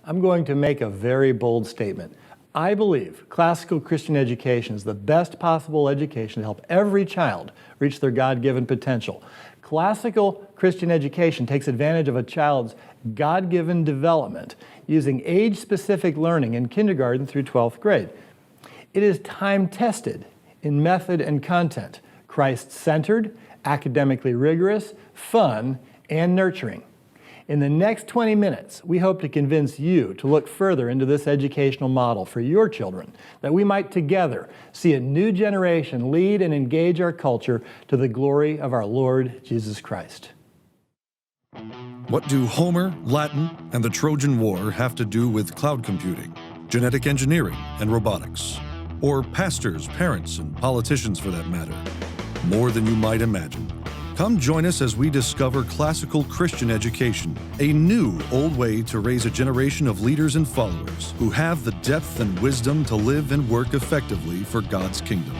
I'm going to make a very bold statement. I believe classical Christian education is the best possible education to help every child reach their God-given potential. Classical Christian education takes advantage of a child's God-given development using age-specific learning in kindergarten through 12th grade. It is time-tested in method and content, Christ-centered, academically rigorous, fun, and nurturing. In the next 20 minutes, we hope to convince you to look further into this educational model for your children, that we might together see a new generation lead and engage our culture to the glory of our Lord Jesus Christ. What do Homer, Latin, and the Trojan War have to do with cloud computing, genetic engineering, and robotics? Or pastors, parents, and politicians for that matter? More than you might imagine. Come join us as we discover classical Christian education, a new old way to raise a generation of leaders and followers who have the depth and wisdom to live and work effectively for God's kingdom.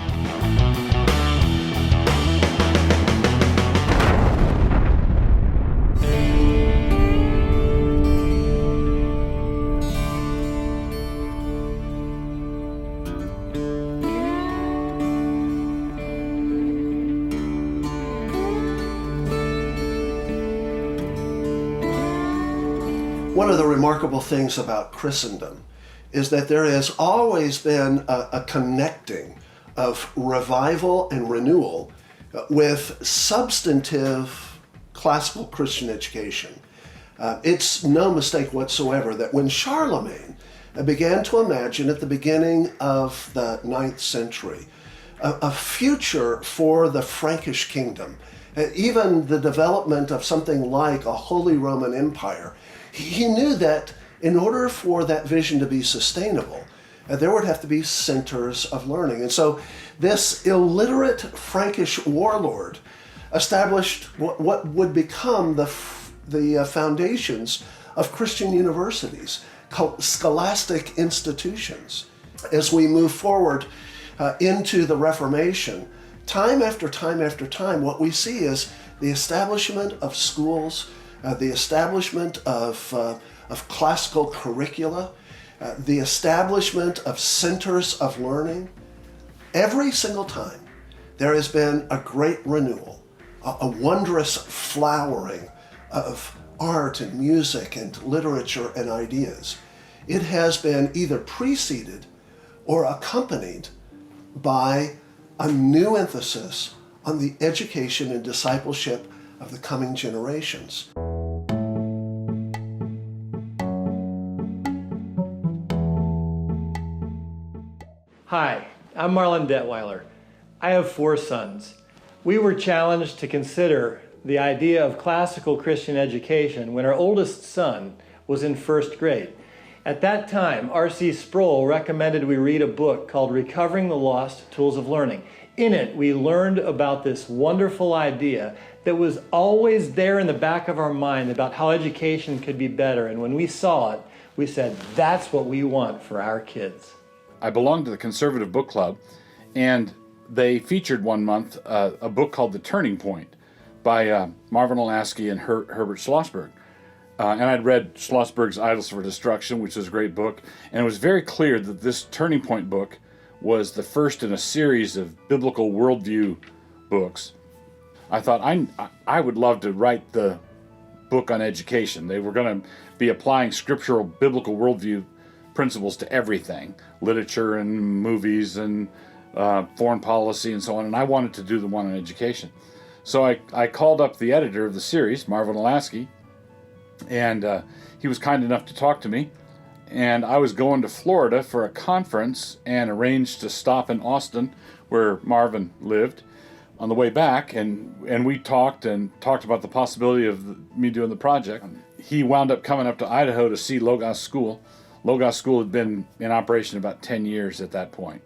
One of the remarkable things about Christendom is that there has always been a connecting of revival and renewal with substantive classical Christian education. It's no mistake whatsoever that when Charlemagne began to imagine at the beginning of the 9th century a future for the Frankish kingdom, even the development of something like a Holy Roman Empire, he knew that in order for that vision to be sustainable, there would have to be centers of learning. And so this illiterate Frankish warlord established what would become the foundations of Christian universities, scholastic institutions. As we move forward into the Reformation, time after time after time, what we see is the establishment of schools, the establishment of classical curricula, the establishment of centers of learning. Every single time there has been a great renewal, a wondrous flowering of art and music and literature and ideas. It has been either preceded or accompanied by a new emphasis on the education and discipleship of the coming generations. Hi, I'm Marlon Detweiler. I have 4 sons. We were challenged to consider the idea of classical Christian education when our oldest son was in 1st grade. At that time, R.C. Sproul recommended we read a book called Recovering the Lost Tools of Learning. In it, we learned about this wonderful idea that was always there in the back of our mind about how education could be better. And when we saw it, we said, that's what we want for our kids. I belonged to the Conservative Book Club, and they featured one month a book called The Turning Point by Marvin Olasky and Herbert Schlossberg. And I'd read Schlossberg's Idols for Destruction, which is a great book, and it was very clear that this Turning Point book was the first in a series of biblical worldview books. I thought I would love to write the book on education. They were going to be applying scriptural biblical worldview principles to everything, literature and movies and foreign policy and so on, and I wanted to do the one on education. So I called up the editor of the series, Marvin Olasky, and he was kind enough to talk to me, and I was going to Florida for a conference and arranged to stop in Austin, where Marvin lived, on the way back, and we talked about the possibility of me doing the project. He wound up coming up to Idaho to see Logos School. Logos School had been in operation about 10 years at that point.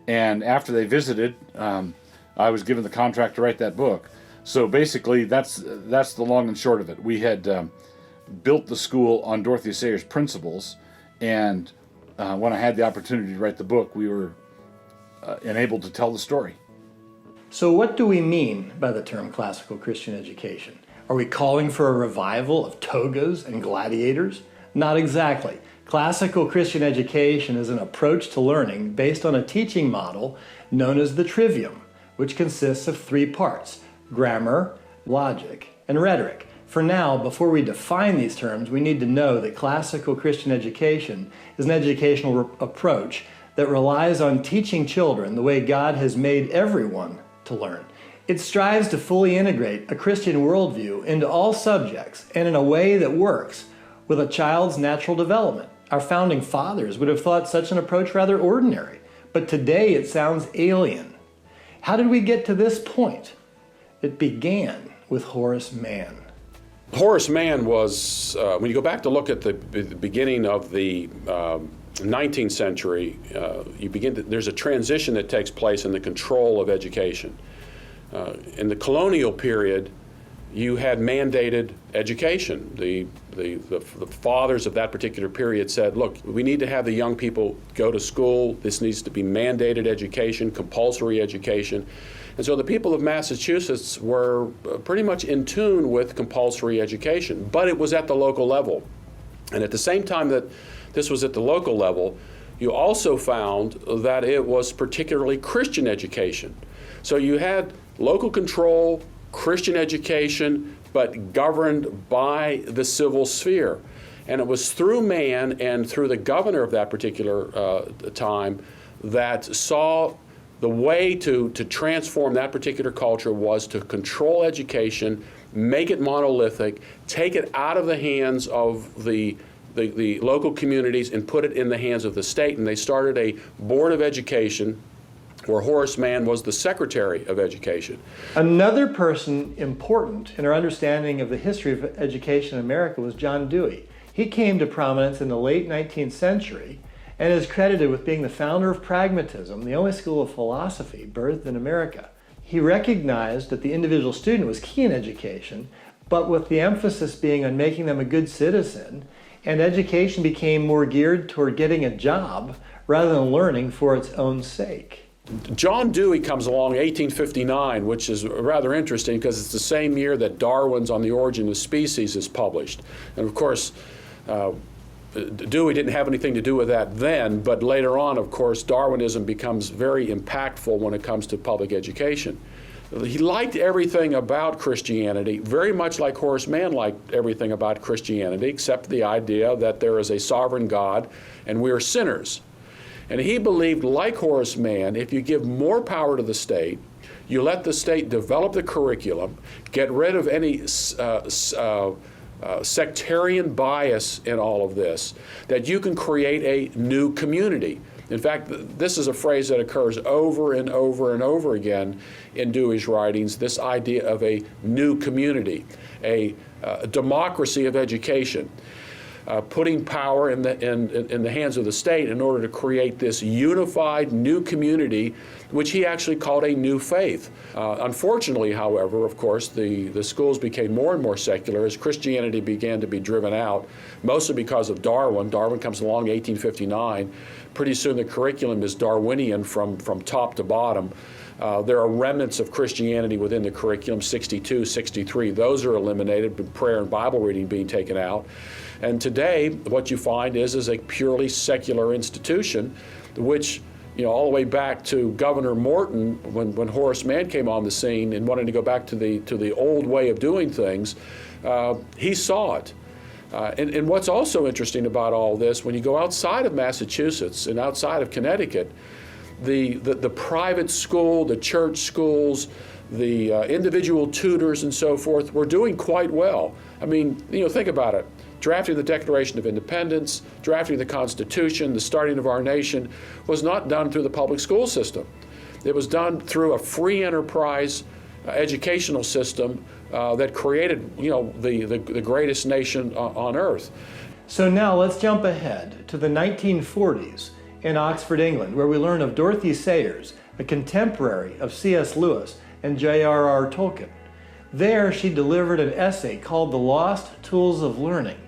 And after they visited, I was given the contract to write that book. So basically, that's the long and short of it. We had built the school on Dorothy Sayers' principles, and when I had the opportunity to write the book, we were enabled to tell the story. So what do we mean by the term classical Christian education? Are we calling for a revival of togas and gladiators? Not exactly. Classical Christian education is an approach to learning based on a teaching model known as the TRIVIUM, which consists of 3 parts: grammar, logic, and rhetoric. For now, before we define these terms, we need to know that classical Christian education is an educational approach that relies on teaching children the way God has made everyone to learn. It strives to fully integrate a Christian worldview into all subjects and in a way that works with a child's natural development. Our founding fathers would have thought such an approach rather ordinary, but today it sounds alien. How did we get to this point? It began with Horace Mann. Horace Mann was, when you go back to look at the beginning of the 19th century, there's a transition that takes place in the control of education. In the colonial period, you had mandated education. The fathers of that particular period said, look, we need to have the young people go to school. This needs to be mandated education, compulsory education. And so the people of Massachusetts were pretty much in tune with compulsory education, but it was at the local level. And at the same time that this was at the local level, you also found that it was particularly Christian education. So you had local control, Christian education, but governed by the civil sphere. And it was through Mann and through the governor of that particular time that saw the way to transform that particular culture was to control education, make it monolithic, take it out of the hands of the local communities and put it in the hands of the state. And they started a board of education where Horace Mann was the Secretary of Education. Another person important in our understanding of the history of education in America was John Dewey. He came to prominence in the late 19th century and is credited with being the founder of pragmatism, the only school of philosophy birthed in America. He recognized that the individual student was key in education, but with the emphasis being on making them a good citizen, and education became more geared toward getting a job rather than learning for its own sake. John Dewey comes along in 1859, which is rather interesting because it's the same year that Darwin's On the Origin of Species is published. And of course, Dewey didn't have anything to do with that then, but later on, of course, Darwinism becomes very impactful when it comes to public education. He liked everything about Christianity, very much like Horace Mann liked everything about Christianity, except the idea that there is a sovereign God and we are sinners. And he believed, like Horace Mann, if you give more power to the state, you let the state develop the curriculum, get rid of any sectarian bias in all of this, that you can create a new community. In fact, this is a phrase that occurs over and over and over again in Dewey's writings, this idea of a new community, a democracy of education. Putting power in the hands of the state in order to create this unified new community, which he actually called a new faith. Unfortunately, however, of course, the schools became more and more secular as Christianity began to be driven out, mostly because of Darwin. Darwin comes along in 1859. Pretty soon the curriculum is Darwinian from top to bottom. There are remnants of Christianity within the curriculum, 62, 63. Those are eliminated, with prayer and Bible reading being taken out. And today, what you find is a purely secular institution, which, all the way back to Governor Morton, when Horace Mann came on the scene and wanted to go back to the old way of doing things, he saw it. And what's also interesting about all this, when you go outside of Massachusetts and outside of Connecticut, the private school, the church schools, the individual tutors and so forth were doing quite well. I mean, think about it. Drafting the Declaration of Independence, drafting the Constitution, the starting of our nation was not done through the public school system. It was done through a free enterprise educational system that created, the greatest nation on earth. So now let's jump ahead to the 1940s in Oxford, England, where we learn of Dorothy Sayers, a contemporary of C.S. Lewis and J.R.R. Tolkien. There she delivered an essay called The Lost Tools of Learning,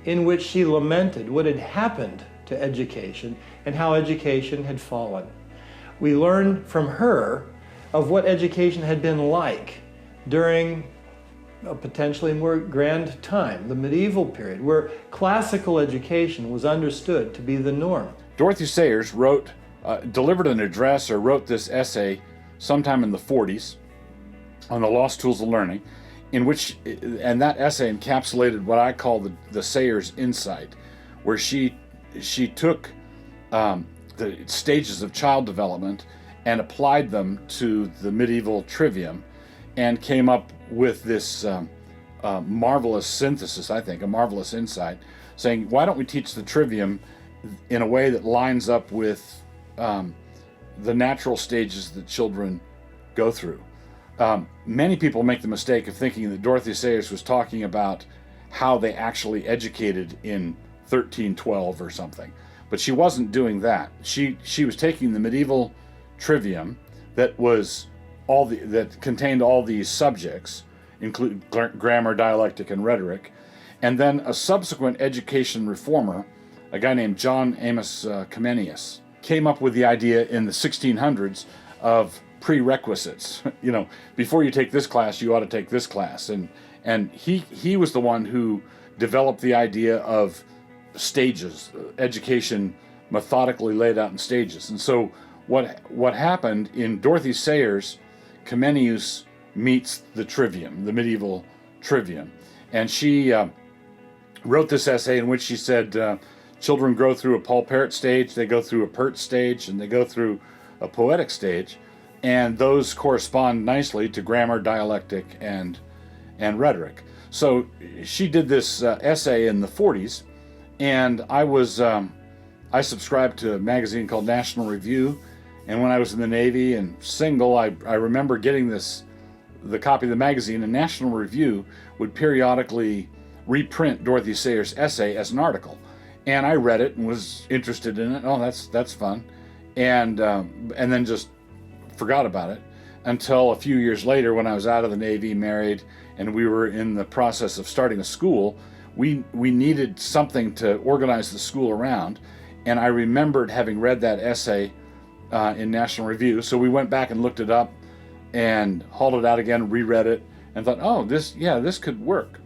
in which she lamented what had happened to education and how education had fallen. We learn from her of what education had been like during a potentially more grand time, the medieval period, where classical education was understood to be the norm. Dorothy Sayers delivered an address or wrote this essay sometime in the 40s on the lost tools of learning, and that essay encapsulated what I call the Sayers insight, where she took the stages of child development and applied them to the medieval trivium, and came up with this marvelous synthesis, I think, a marvelous insight, saying, why don't we teach the trivium in a way that lines up with the natural stages that children go through. Many people make the mistake of thinking that Dorothy Sayers was talking about how they actually educated in 1312 or something, but she wasn't doing that. She was taking the medieval trivium that contained all these subjects, including grammar, dialectic, and rhetoric, and then a subsequent education reformer, a guy named John Amos Comenius, came up with the idea in the 1600s of prerequisites. Before you take this class, you ought to take this class, and he was the one who developed the idea of stages, education methodically laid out in stages. And so what happened in Dorothy Sayers, Comenius meets the trivium, the medieval trivium, and she wrote this essay in which she said children grow through a Paul Parrot stage, they go through a Pert stage, and they go through a poetic stage, and those correspond nicely to grammar, dialectic, and rhetoric. So she did this essay in the 40s, and I subscribed to a magazine called National Review, and when I was in the Navy and single, I remember getting the copy of the magazine, and National Review would periodically reprint Dorothy Sayers' essay as an article. And I read it and was interested in it. Oh, that's fun. And then just forgot about it until a few years later, when I was out of the Navy, married, and we were in the process of starting a school. We needed something to organize the school around, and I remembered having read that essay in National Review. So we went back and looked it up and hauled it out again, reread it, and thought, oh, this could work.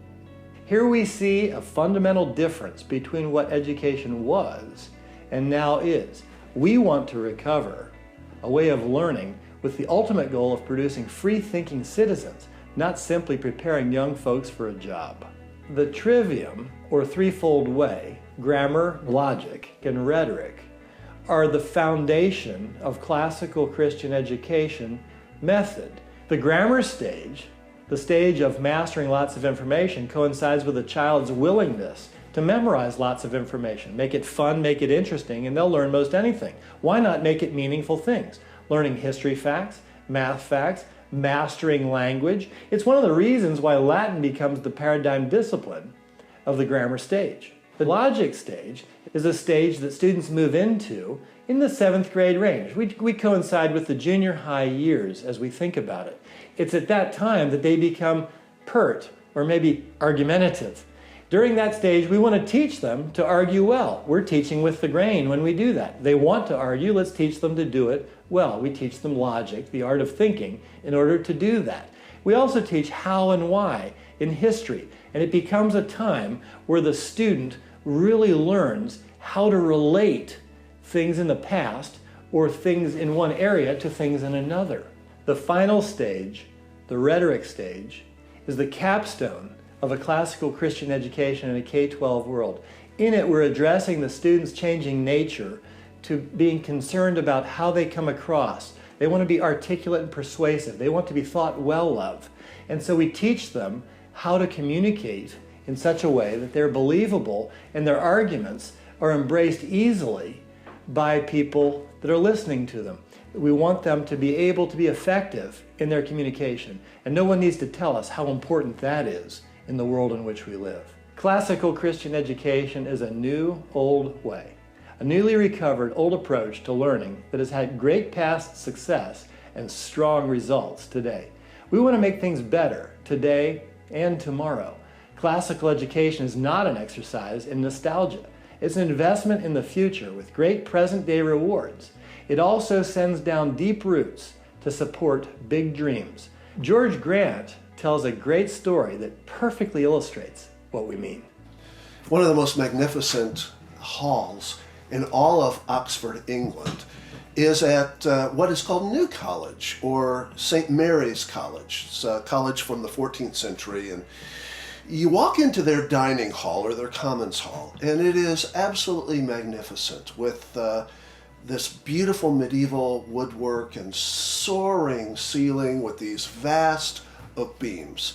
Here we see a fundamental difference between what education was and now is. We want to recover a way of learning with the ultimate goal of producing free-thinking citizens, not simply preparing young folks for a job. The trivium, or threefold way, grammar, logic, and rhetoric, are the foundation of classical Christian education method. The grammar stage, the stage of mastering lots of information, coincides with a child's willingness to memorize lots of information. Make it fun, make it interesting, and they'll learn most anything. Why not make it meaningful things? Learning history facts, math facts, mastering language. It's one of the reasons why Latin becomes the paradigm discipline of the grammar stage. The logic stage is a stage that students move into in the 7th grade range. We coincide with the junior high years as we think about it. It's at that time that they become pert, or maybe argumentative. During that stage, we want to teach them to argue well. We're teaching with the grain when we do that. They want to argue, let's teach them to do it well. We teach them logic, the art of thinking, in order to do that. We also teach how and why in history, and it becomes a time where the student really learns how to relate things in the past or things in one area to things in another. The final stage, the rhetoric stage, is the capstone of a classical Christian education in a K-12 world. In it, we're addressing the students' changing nature to being concerned about how they come across. They want to be articulate and persuasive. They want to be thought well of. And so we teach them how to communicate in such a way that they're believable and their arguments are embraced easily by people that are listening to them. We want them to be able to be effective in their communication, and no one needs to tell us how important that is in the world in which we live. Classical Christian education is a new, old way, a newly recovered old approach to learning that has had great past success and strong results today. We want to make things better today and tomorrow. Classical education is not an exercise in nostalgia. It's an investment in the future with great present-day rewards. It also sends down deep roots to support big dreams. George Grant tells a great story that perfectly illustrates what we mean. One of the most magnificent halls in all of Oxford, England, is at what is called New College, or St. Mary's College. It's a college from the 14th century, and you walk into their dining hall, or their commons hall, and it is absolutely magnificent with this beautiful medieval woodwork and soaring ceiling with these vast oak beams.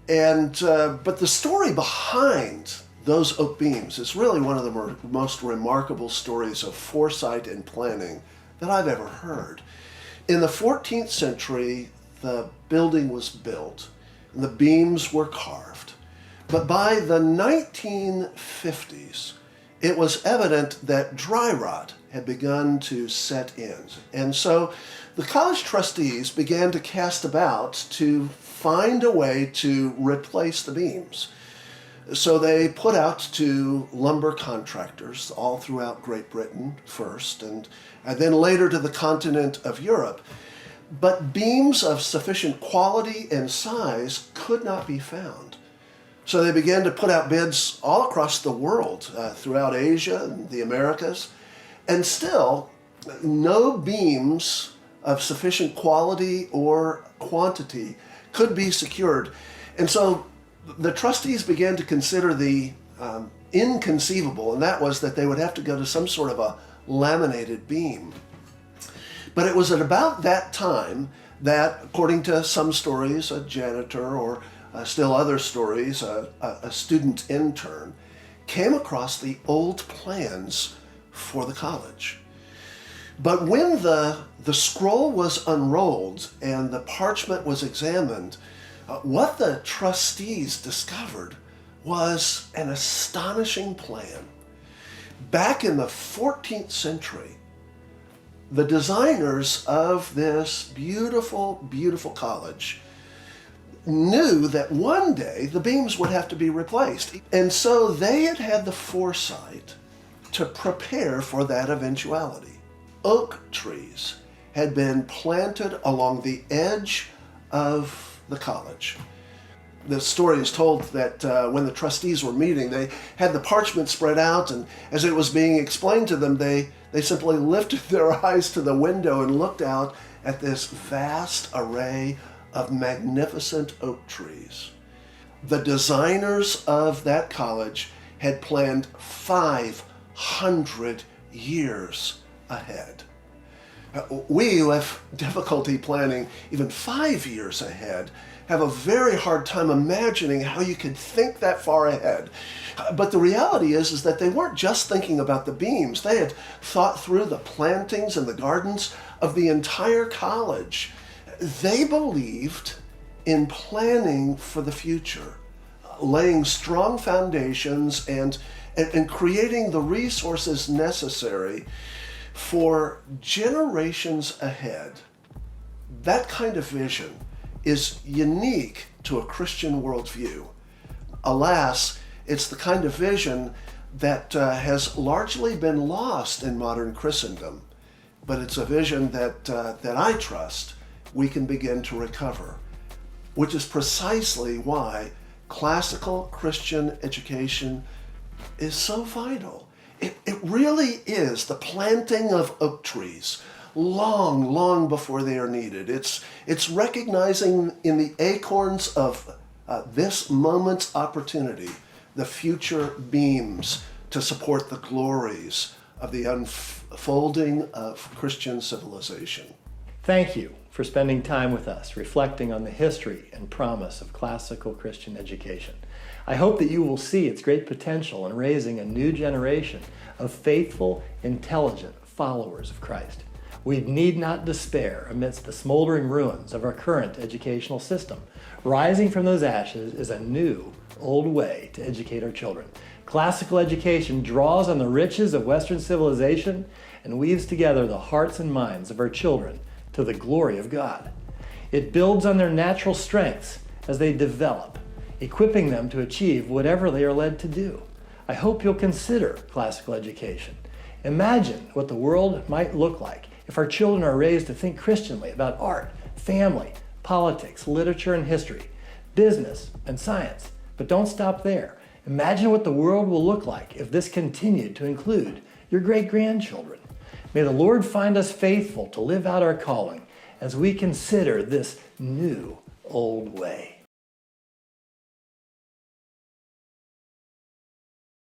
And but the story behind those oak beams is really one of the most remarkable stories of foresight and planning that I've ever heard. In the 14th century, the building was built and the beams were carved. But by the 1950s, it was evident that dry rot had begun to set in. And so the college trustees began to cast about to find a way to replace the beams. So they put out to lumber contractors all throughout Great Britain first, and then later to the continent of Europe. But beams of sufficient quality and size could not be found. So they began to put out bids all across the world, throughout Asia and the Americas, and still no beams of sufficient quality or quantity could be secured. And so the trustees began to consider the inconceivable, and that was that they would have to go to some sort of a laminated beam. But it was at about that time that, according to some stories, a janitor, or still other stories, a student intern, came across the old plans for the college. But when the scroll was unrolled and the parchment was examined, what the trustees discovered was an astonishing plan. Back in the 14th century, the designers of this beautiful, beautiful college knew that one day the beams would have to be replaced. And so they had the foresight to prepare for that eventuality. Oak trees had been planted along the edge of the college. The story is told that when the trustees were meeting, they had the parchment spread out, and as it was being explained to them, they simply lifted their eyes to the window and looked out at this vast array of magnificent oak trees. The designers of that college had planned 500 years ahead. We who have difficulty planning even 5 years ahead have a very hard time imagining how you could think that far ahead. But the reality is that they weren't just thinking about the beams. They had thought through the plantings and the gardens of the entire college. They believed in planning for the future, laying strong foundations and creating the resources necessary for generations ahead. That kind of vision is unique to a Christian worldview. Alas, it's the kind of vision that has largely been lost in modern Christendom, but it's a vision that I trust we can begin to recover, which is precisely why classical Christian education is so vital. It really is the planting of oak trees long, long before they are needed. It's recognizing in the acorns of this moment's opportunity the future beams to support the glories of the unfolding of Christian civilization. Thank you for spending time with us, reflecting on the history and promise of classical Christian education. I hope that you will see its great potential in raising a new generation of faithful, intelligent followers of Christ. We need not despair amidst the smoldering ruins of our current educational system. Rising from those ashes is a new, old way to educate our children. Classical education draws on the riches of Western civilization and weaves together the hearts and minds of our children to the glory of God. It builds on their natural strengths as they develop, equipping them to achieve whatever they are led to do. I hope you'll consider classical education. Imagine what the world might look like if our children are raised to think Christianly about art, family, politics, literature, and history. business, and science. But don't stop there. Imagine what the world will look like if this continued to include your great-grandchildren. May the Lord find us faithful to live out our calling as we consider this new old way.